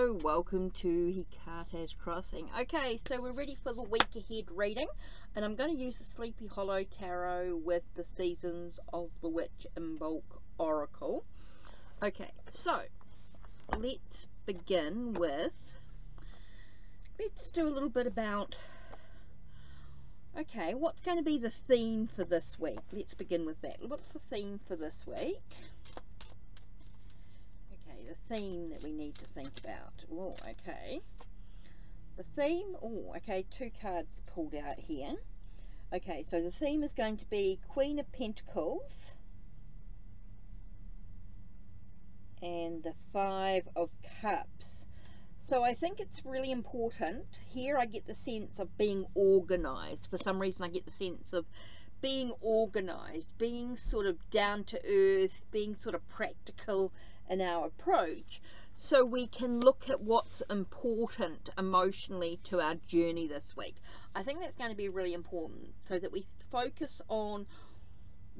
Hello, welcome to Hikata's Crossing. Okay, so we're ready for the week ahead reading, and I'm going to use the Sleepy Hollow Tarot with the Seasons of the Witch in Bulk Oracle. Okay, so let's begin with, let's do a little bit about, okay, what's going to be the theme for this week? Let's begin with that. What's the theme for this week? The theme that we need to think about. Oh, okay. The theme, oh, okay, two cards pulled out here. Okay, so the theme is going to be Queen of Pentacles and the Five of Cups. So I think it's really important. Here I get the sense of being organized. For some reason I get the sense of being organized, being sort of down to earth, being sort of practical in our approach, so we can look at what's important emotionally to our journey this week. I think that's going to be really important, so that we focus on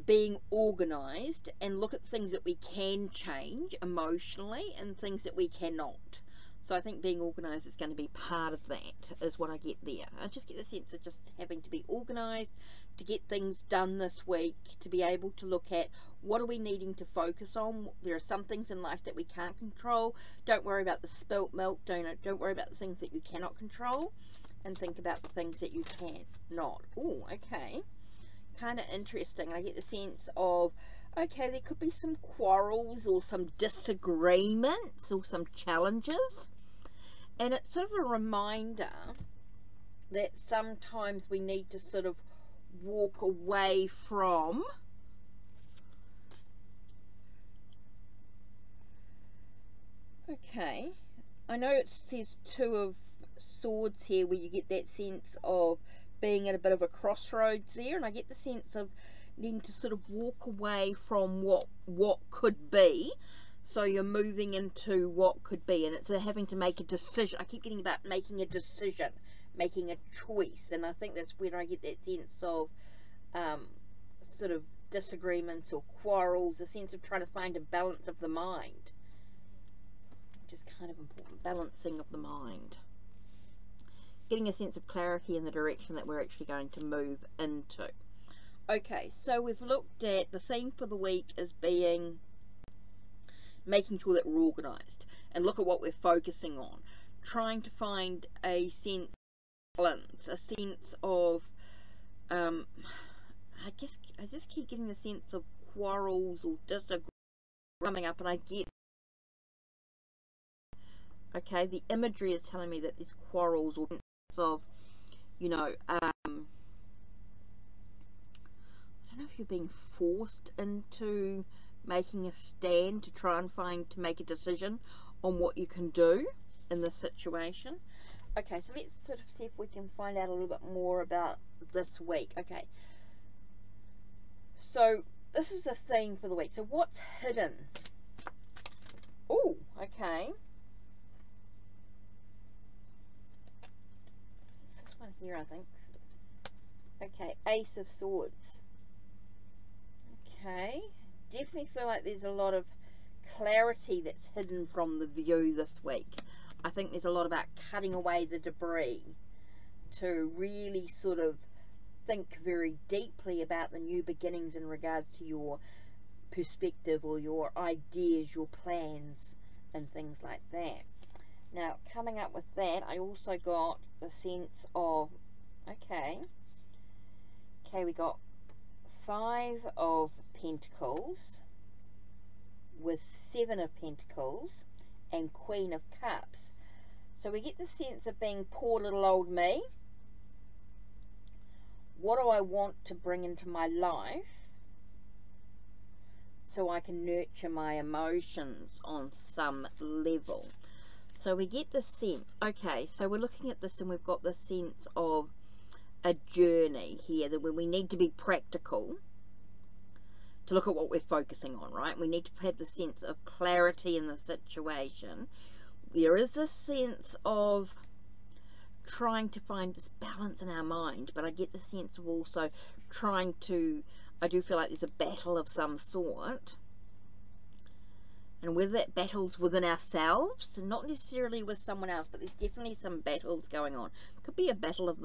being organized and look at things that we can change emotionally and things that we cannot. So I think being organised is going to be part of that, is what I get there. I just get the sense of just having to be organised, to get things done this week, to be able to look at what are we needing to focus on. There are some things in life that we can't control. Don't worry about the spilt milk. Don't worry about the things that you cannot control, and think about the things that you can not. Oh, okay. Kind of interesting. I get the sense of, okay, there could be some quarrels or some disagreements or some challenges. And it's sort of a reminder that sometimes we need to sort of walk away from okay, I know it says Two of Swords here, where you get that sense of being at a bit of a crossroads there, and I get the sense of needing to sort of walk away from what could be. So you're moving into what could be, and it's having to make a decision. I keep getting about making a decision, making a choice, and I think that's where I get that sense of sort of disagreements or quarrels, a sense of trying to find a balance of the mind, which is kind of important, balancing of the mind. Getting a sense of clarity in the direction that we're actually going to move into. Okay, so we've looked at the theme for the week as being making sure that we're organised, and look at what we're focusing on, trying to find a sense of balance, a sense of I just keep getting the sense of quarrels or disagreements coming up, and I get, okay, the imagery is telling me that there's quarrels or of, you know, I don't know if you're being forced into making a stand to try and make a decision on what you can do in this situation. Okay, so let's sort of see if we can find out a little bit more about this week. Okay, so this is the theme for the week. So what's hidden? Oh, okay. It's this one here, I think. Okay, Ace of Swords. Okay, definitely feel like there's a lot of clarity that's hidden from the view this week. I think there's a lot about cutting away the debris to really sort of think very deeply about the new beginnings in regards to your perspective or your ideas, your plans and things like that. Now, coming up with that, I also got the sense of, okay, we got Five of Pentacles with Seven of Pentacles and Queen of Cups. So we get the sense of being poor little old me. What do I want to bring into my life so I can nurture my emotions on some level? So we get the sense, okay, so we're looking at this and we've got the sense of a journey here, that when we need to be practical to look at what we're focusing on, right? We need to have the sense of clarity in the situation. There is a sense of trying to find this balance in our mind, but I get the sense of also trying to, I do feel like there's a battle of some sort And whether that battle's within ourselves, not necessarily with someone else, but there's definitely some battles going on. It could be a battle of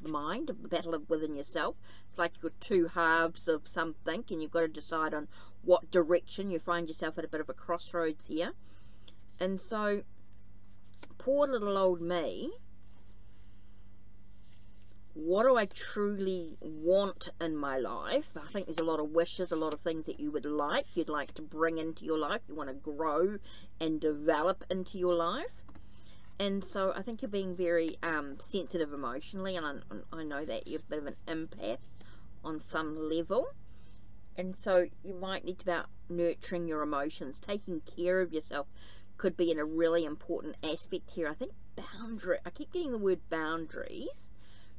the mind, a battle of within yourself. It's like you've got two halves of something, and you've got to decide on what direction. You find yourself at a bit of a crossroads here. And so, poor little old me, what do I truly want in my life? I think there's a lot of wishes, a lot of things that you would like, you'd like to bring into your life, you want to grow and develop into your life. And so I think you're being very sensitive emotionally, and I know that you're a bit of an empath on some level. And so you might need to be about nurturing your emotions. Taking care of yourself could be in a really important aspect here. I think boundary, I keep getting the word boundaries,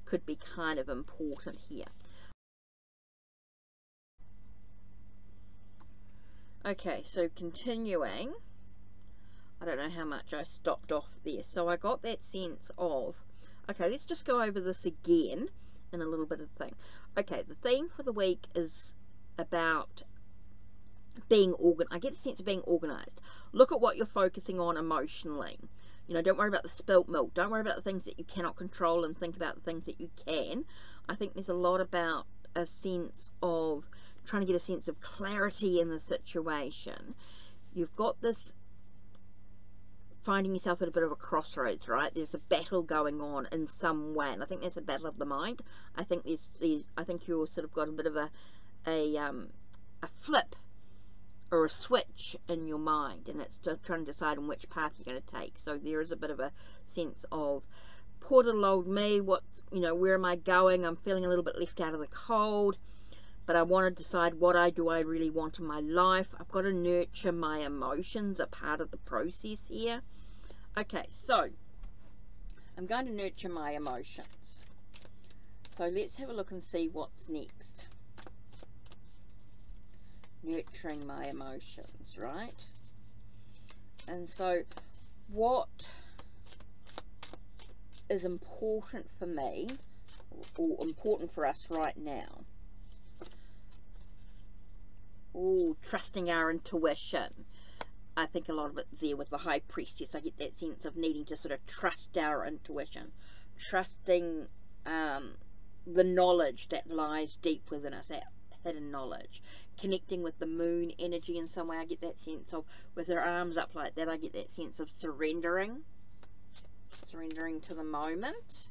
could be kind of important here. Okay, so continuing, I don't know how much I stopped off there. So I got that sense of, okay, let's just go over this again in a little bit of thing. Okay, the theme for the week is about being I get the sense of being organized. Look at what you're focusing on emotionally. You know, don't worry about the spilt milk. Don't worry about the things that you cannot control, and think about the things that you can. I think there's a lot about a sense of trying to get a sense of clarity in the situation. You've got this finding yourself at a bit of a crossroads, right? There's a battle going on in some way, and I think there's a battle of the mind. I think I think you've sort of got a bit of a flip or a switch in your mind, and it's trying to decide on which path you're going to take. So there is a bit of a sense of, poor little old me, where am I going? I'm feeling a little bit left out of the cold, but I want to decide what I really want in my life. I've got to nurture my emotions, a part of the process here. Okay, so I'm going to nurture my emotions. So let's have a look and see what's next. Nurturing my emotions, right? And so what is important for me, or important for us right now? Trusting our intuition. I think a lot of it's there with the High Priestess. I get that sense of needing to sort of trust our intuition, trusting the knowledge that lies deep within us, that hidden knowledge, connecting with the moon energy in some way. I get that sense of, with her arms up like that, I get that sense of surrendering to the moment.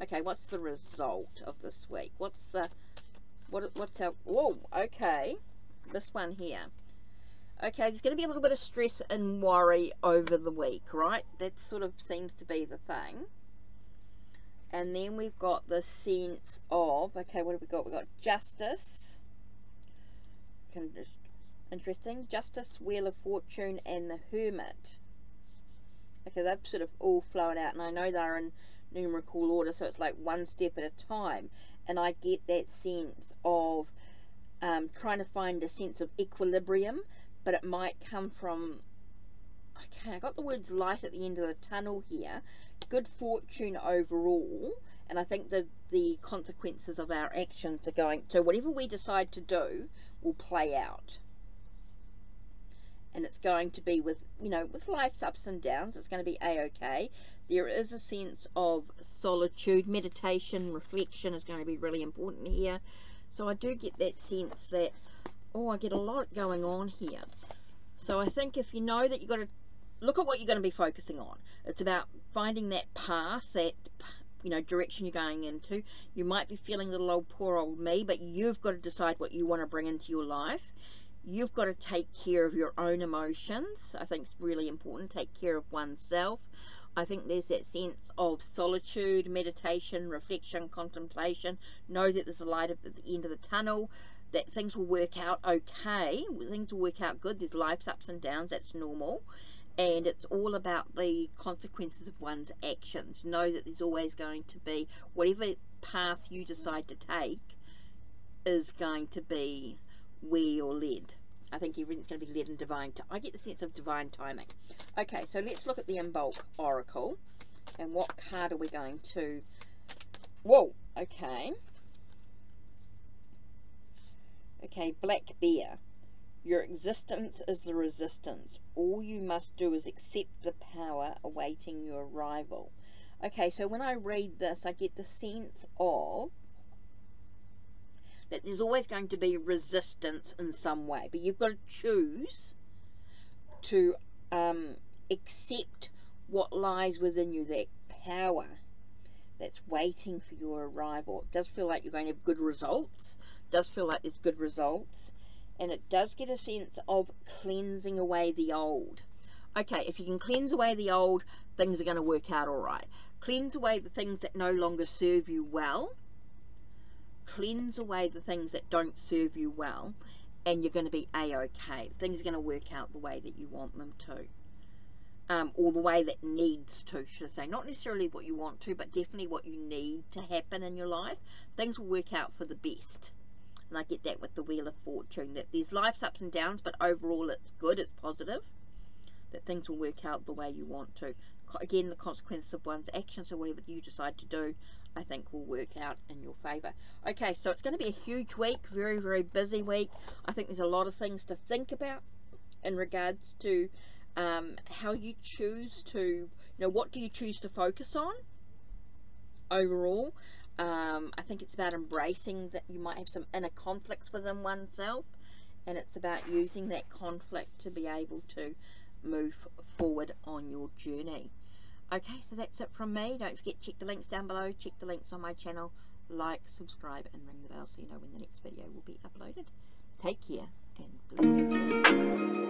Okay, what's the result of this week? What's our, okay, this one here. Okay, there's going to be a little bit of stress and worry over the week, right? That sort of seems to be the thing. And then we've got the sense of, okay, what have we got? We've got Justice. Interesting. Justice, Wheel of Fortune, and the Hermit. Okay, they've sort of all flown out, and I know they're in numerical order, so it's like one step at a time. And I get that sense of trying to find a sense of equilibrium, but it might come from, okay, I got the words light at the end of the tunnel here. Good fortune overall, and I think the consequences of our actions are going to, whatever we decide to do will play out, and it's going to be with life's ups and downs. It's going to be a-okay. There is a sense of solitude, meditation, reflection is going to be really important here. So I do get that sense that, I get a lot going on here. So I think if you know that you've got to look at what you're going to be focusing on. It's about finding that path, that direction you're going into. You might be feeling little poor old me, but you've got to decide what you want to bring into your life. You've got to take care of your own emotions. I think it's really important. Take care of oneself. I think there's that sense of solitude, meditation, reflection, contemplation. Know that there's a light at the end of the tunnel, that things will work out okay. Things will work out good. There's life's ups and downs. That's normal. And it's all about the consequences of one's actions. Know that there's always going to be, whatever path you decide to take is going to be where you're led. I think everything's going to be led in divine time. I get the sense of divine timing. Okay, so let's look at the Imbolc Oracle. And what card are we going to... okay. Okay, Black Bear. Your existence is the resistance. All you must do is accept the power awaiting your arrival. Okay, so when I read this, I get the sense of that there's always going to be resistance in some way, but you've got to choose to accept what lies within you, that power that's waiting for your arrival. It does feel like you're going to have good results. It does feel like there's good results. And it does get a sense of cleansing away the old. Okay, if you can cleanse away the old, things are going to work out all right. Cleanse away the things that no longer serve you well. Cleanse away the things that don't serve you well, and you're going to be a-okay. Things are going to work out the way that you want them to. Or the way that needs to, should I say. Not necessarily what you want to, but definitely what you need to happen in your life. Things will work out for the best. And I get that with the Wheel of Fortune, that there's life's ups and downs, but overall it's good, it's positive, that things will work out the way you want to. Again, the consequence of one's actions, or whatever you decide to do, I think will work out in your favour. Okay, so it's going to be a huge week, very, very busy week. I think there's a lot of things to think about in regards to how you choose to, what do you choose to focus on overall. I think it's about embracing that you might have some inner conflicts within oneself, and it's about using that conflict to be able to move forward on your journey. Okay, so that's it from me. Don't forget, check the links down below, check the links on my channel, like, subscribe and ring the bell so you know when the next video will be uploaded. Take care and blessings.